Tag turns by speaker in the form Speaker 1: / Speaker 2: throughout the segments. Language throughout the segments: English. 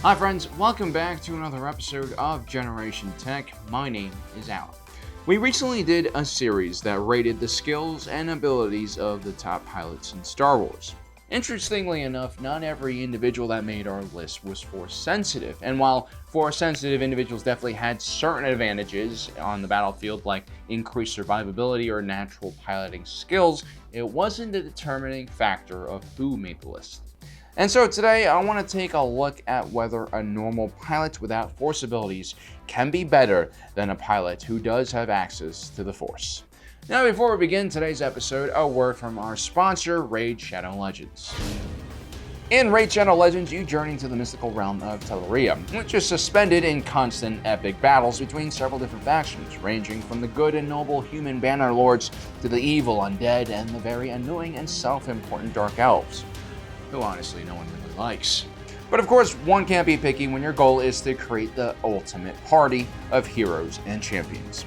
Speaker 1: Hi friends, welcome back to another episode of Generation Tech. My name is Alan. We recently did a series that rated the skills and abilities of the top pilots in Star Wars. Interestingly enough, not every individual that made our list was Force sensitive, and while Force sensitive individuals definitely had certain advantages on the battlefield like increased survivability or natural piloting skills, it wasn't a determining factor of who made the list. And so today I want to take a look at whether a normal pilot without Force abilities can be better than a pilot who does have access to the Force. Now before we begin today's episode, a word from our sponsor, Raid Shadow Legends. In Raid Shadow Legends, you journey to the mystical realm of Telleria, which is suspended in constant epic battles between several different factions, ranging from the good and noble human banner lords to the evil undead and the very annoying and self-important dark elves, who honestly no one really likes. But of course, one can't be picky when your goal is to create the ultimate party of heroes and champions.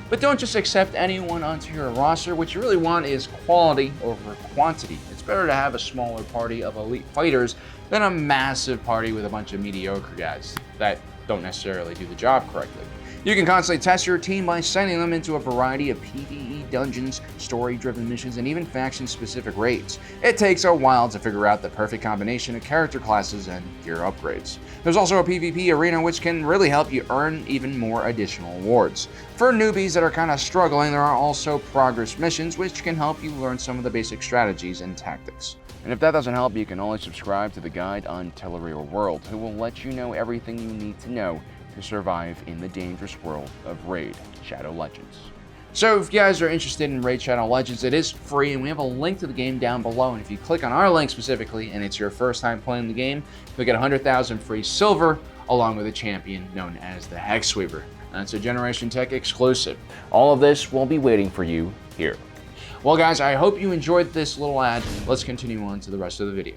Speaker 1: But don't just accept anyone onto your roster. What you really want is quality over quantity. It's better to have a smaller party of elite fighters than a massive party with a bunch of mediocre guys that don't necessarily do the job correctly. You can constantly test your team by sending them into a variety of PvE dungeons, story-driven missions, and even faction-specific raids. It takes a while to figure out the perfect combination of character classes and gear upgrades. There's also a PvP arena which can really help you earn even more additional awards. For newbies that are kind of struggling, there are also progress missions which can help you learn some of the basic strategies and tactics. And if that doesn't help, you can always subscribe to the guide on Telleria World, who will let you know everything you need to know to survive in the dangerous world of Raid Shadow Legends. So if you guys are interested in Raid Shadow Legends, it is free and we have a link to the game down below, and if you click on our link specifically and it's your first time playing the game, you'll get 100,000 free silver along with a champion known as the Hexweaver. That's a Generation Tech exclusive. All of this will be waiting for you here. Well guys, I hope you enjoyed this little ad. Let's continue on to the rest of the video.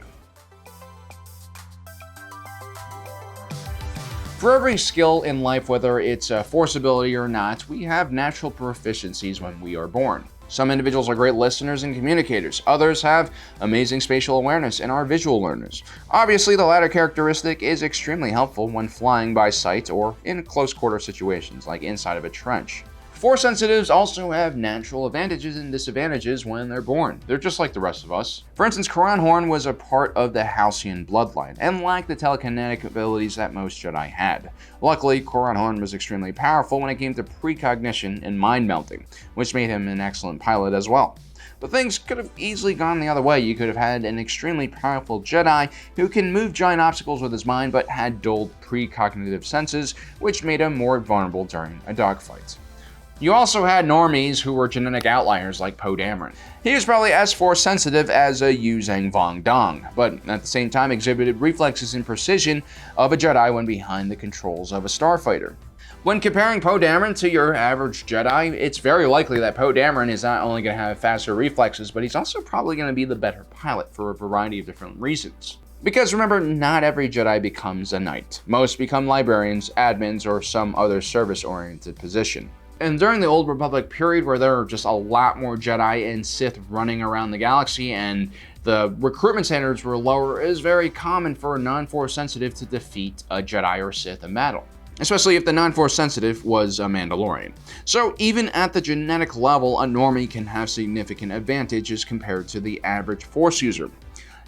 Speaker 1: For every skill in life, whether it's a Force ability or not, we have natural proficiencies when we are born. Some individuals are great listeners and communicators. Others have amazing spatial awareness and are visual learners. Obviously, the latter characteristic is extremely helpful when flying by sight or in close quarter situations like inside of a trench. Force sensitives also have natural advantages and disadvantages when they're born. They're just like the rest of us. For instance, Corran Horn was a part of the Halcyon bloodline and lacked the telekinetic abilities that most Jedi had. Luckily, Corran Horn was extremely powerful when it came to precognition and mind melting, which made him an excellent pilot as well. But things could have easily gone the other way. You could have had an extremely powerful Jedi who can move giant obstacles with his mind but had dulled precognitive senses, which made him more vulnerable during a dogfight. You also had normies who were genetic outliers like Poe Dameron. He was probably as Force sensitive as a Yu Zhang Vong Dong, but at the same time exhibited reflexes and precision of a Jedi when behind the controls of a Starfighter. When comparing Poe Dameron to your average Jedi, it's very likely that Poe Dameron is not only going to have faster reflexes, but he's also probably going to be the better pilot for a variety of different reasons. Because remember, not every Jedi becomes a knight. Most become librarians, admins, or some other service-oriented position. And during the Old Republic period, where there were just a lot more Jedi and Sith running around the galaxy and the recruitment standards were lower, it is very common for a non-Force sensitive to defeat a Jedi or Sith in battle, especially if the non-Force sensitive was a Mandalorian. So even at the genetic level, a normie can have significant advantages compared to the average Force user.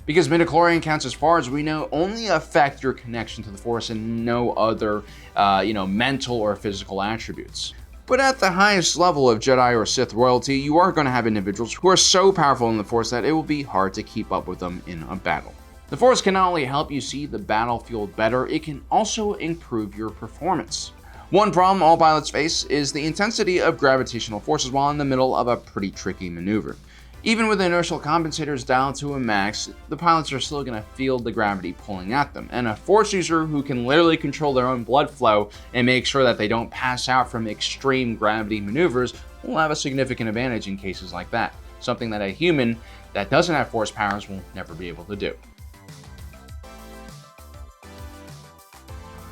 Speaker 1: Because midichlorian counts, as far as we know, only affect your connection to the Force and no other mental or physical attributes. But at the highest level of Jedi or Sith royalty, you are going to have individuals who are so powerful in the Force that it will be hard to keep up with them in a battle. The Force can not only help you see the battlefield better, it can also improve your performance. One problem all pilots face is the intensity of gravitational forces while in the middle of a pretty tricky maneuver. Even with inertial compensators dialed to a max, the pilots are still going to feel the gravity pulling at them, and a Force user who can literally control their own blood flow and make sure that they don't pass out from extreme gravity maneuvers will have a significant advantage in cases like that, something that a human that doesn't have Force powers will never be able to do.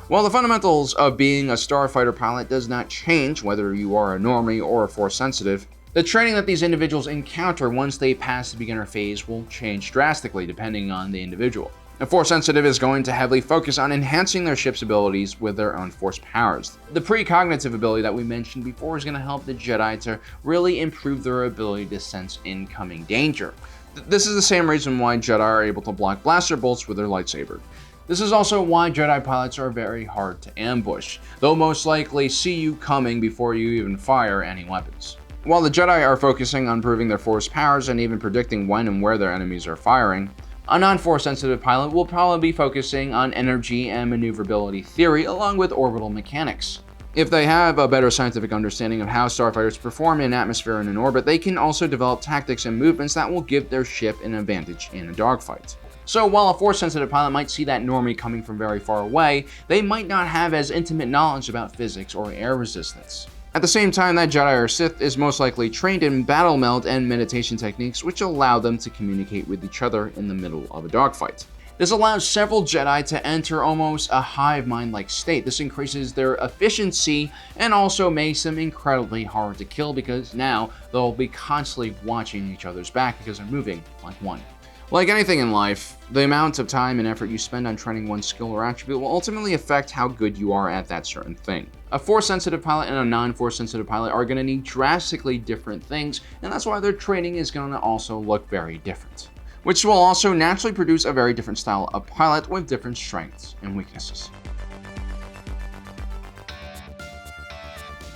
Speaker 1: While the fundamentals of being a Starfighter pilot does not change whether you are a normie or a Force sensitive, the training that these individuals encounter once they pass the beginner phase will change drastically depending on the individual. A Force sensitive is going to heavily focus on enhancing their ship's abilities with their own Force powers. The precognitive ability that we mentioned before is going to help the Jedi to really improve their ability to sense incoming danger. This is the same reason why Jedi are able to block blaster bolts with their lightsaber. This is also why Jedi pilots are very hard to ambush. They'll most likely see you coming before you even fire any weapons. While the Jedi are focusing on improving their Force powers and even predicting when and where their enemies are firing, a non-Force sensitive pilot will probably be focusing on energy and maneuverability theory along with orbital mechanics. If they have a better scientific understanding of how starfighters perform in atmosphere and in orbit, they can also develop tactics and movements that will give their ship an advantage in a dogfight. So while a Force-sensitive pilot might see that normie coming from very far away, they might not have as intimate knowledge about physics or air resistance. At the same time, that Jedi or Sith is most likely trained in battle meld and meditation techniques which allow them to communicate with each other in the middle of a dogfight. This allows several Jedi to enter almost a hive mind-like state. This increases their efficiency and also makes them incredibly hard to kill because now they'll be constantly watching each other's back because they're moving like one. Like anything in life, the amount of time and effort you spend on training one skill or attribute will ultimately affect how good you are at that certain thing. A Force-sensitive pilot and a non-Force-sensitive pilot are going to need drastically different things, and that's why their training is going to also look very different, which will also naturally produce a very different style of pilot with different strengths and weaknesses.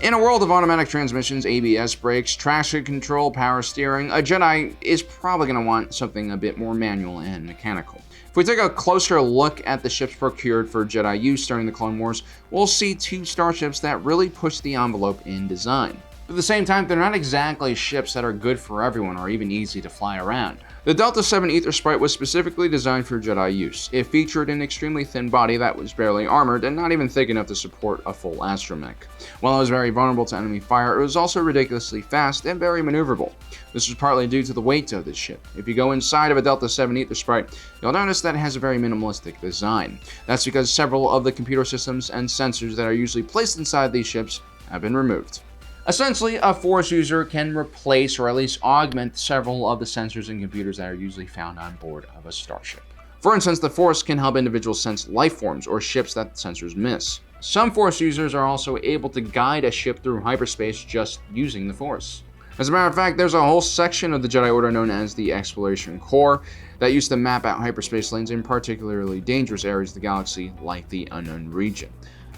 Speaker 1: In a world of automatic transmissions, ABS brakes, traction control, power steering, a Jedi is probably going to want something a bit more manual and mechanical. If we take a closer look at the ships procured for Jedi use during the Clone Wars, we'll see two starships that really push the envelope in design. But at the same time, they're not exactly ships that are good for everyone or even easy to fly around. The Delta 7 Ether Sprite was specifically designed for Jedi use. It featured an extremely thin body that was barely armored and not even thick enough to support a full astromech. While it was very vulnerable to enemy fire, it was also ridiculously fast and very maneuverable. This was partly due to the weight of this ship. If you go inside of a Delta 7 Ether Sprite, you'll notice that it has a very minimalistic design. That's because several of the computer systems and sensors that are usually placed inside these ships have been removed. Essentially, a Force user can replace or at least augment several of the sensors and computers that are usually found on board of a starship. For instance, the Force can help individuals sense life forms or ships that sensors miss. Some Force users are also able to guide a ship through hyperspace just using the Force. As a matter of fact, there's a whole section of the Jedi Order known as the Exploration Corps that used to map out hyperspace lanes in particularly dangerous areas of the galaxy like the Unknown Region.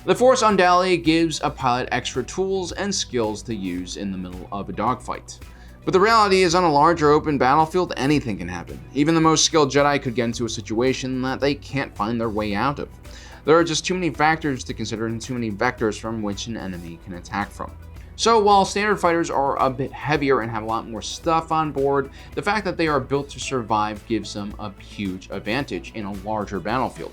Speaker 1: The Force undoubtedly gives a pilot extra tools and skills to use in the middle of a dogfight. But the reality is, on a larger open battlefield, anything can happen. Even the most skilled Jedi could get into a situation that they can't find their way out of. There are just too many factors to consider and too many vectors from which an enemy can attack from. So while standard fighters are a bit heavier and have a lot more stuff on board, the fact that they are built to survive gives them a huge advantage in a larger battlefield.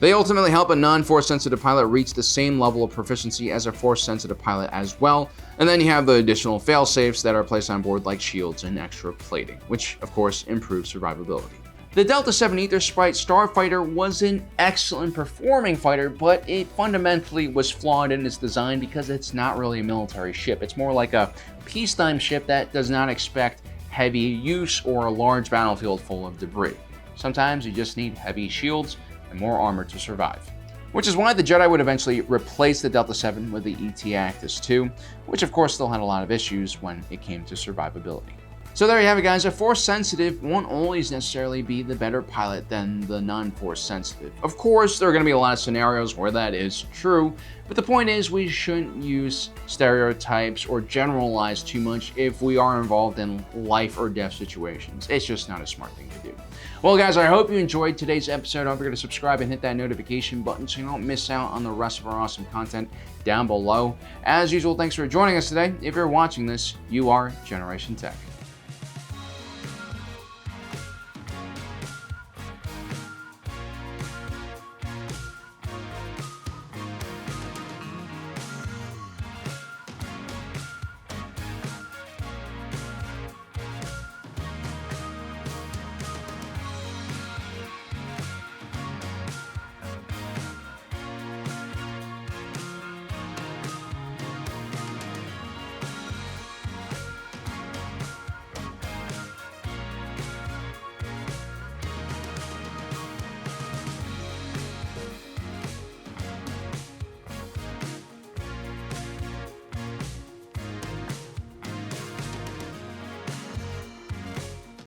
Speaker 1: They ultimately help a non-Force sensitive pilot reach the same level of proficiency as a Force sensitive pilot as well, and then you have the additional fail-safes that are placed on board like shields and extra plating, which of course improves survivability. The Delta 7 Ether Sprite Starfighter was an excellent performing fighter, but it fundamentally was flawed in its design because it's not really a military ship. It's more like a peacetime ship that does not expect heavy use or a large battlefield full of debris. Sometimes you just need heavy shields and more armor to survive. Which is why the Jedi would eventually replace the Delta 7 with the ET-Actis II, which of course still had a lot of issues when it came to survivability. So there you have it, guys. A Force sensitive won't always necessarily be the better pilot than the non-Force sensitive. Of course, there are going to be a lot of scenarios where that is true, but the point is we shouldn't use stereotypes or generalize too much if we are involved in life or death situations. It's just not a smart thing to do. Well, guys, I hope you enjoyed today's episode. Don't forget to subscribe and hit that notification button so you don't miss out on the rest of our awesome content down below. As usual, thanks for joining us today. If you're watching this, you are Generation Tech.